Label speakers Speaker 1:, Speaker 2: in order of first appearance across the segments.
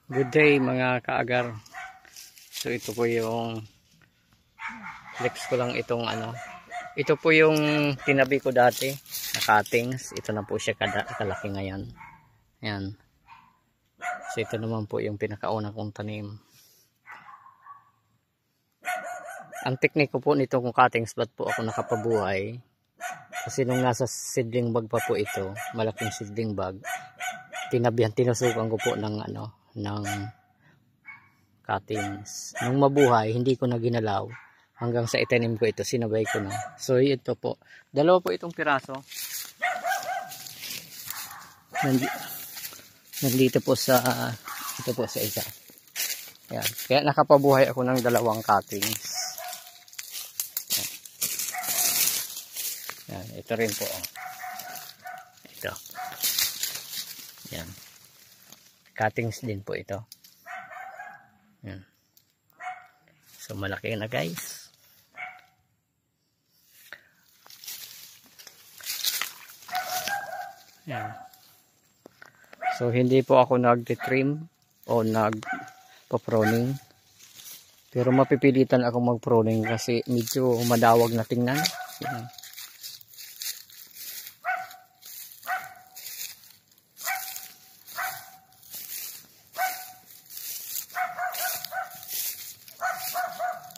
Speaker 1: Good day mga kaagar. So ito po yung flex ko lang itong ano. Ito po yung tinabi ko dati na cuttings. Ito na po siya kalaki ngayon. Ayan. So ito naman po yung pinakauna kong tanim. Ang teknik ko po nito kung cuttings, ba't po ako nakapabuhay? Kasi nung nasa seedling bag pa po ito, malaking seedling bag, tinusukan ko po ng ng cuttings. Nung mabuhay, hindi ko na ginalaw hanggang sa itanim ko ito, sinabay ko na. So ito po, dalawa po itong piraso. Nandito po sa ito po sa isa. Ayan. Kaya nakapabuhay ako ng dalawang cuttings. Ayan. Ito rin po. Ito. Ayan. Cuttings din po ito. Ayan. So malaki na guys. Ayan. So hindi po ako nag-trim o nag-pruning. Pero mapipilitan ako mag-pruning kasi medyo madawag na tingnan. Ayan.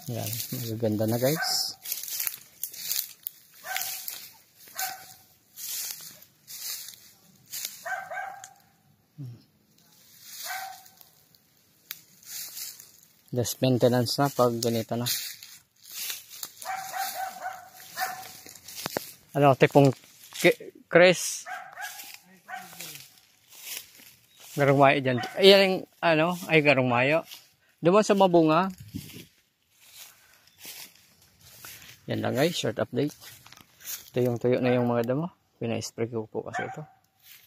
Speaker 1: Yan, magaganda na guys. Just maintenance na pag ganito na. Ano, tipong Chris. Garong mayo dyan. Ayan yung, ay garong mayo. Duman sa mabunga. Yan lang guys, short update. Ito yung tuyo na yung mga damo. Pina-spray ko po kasi ito.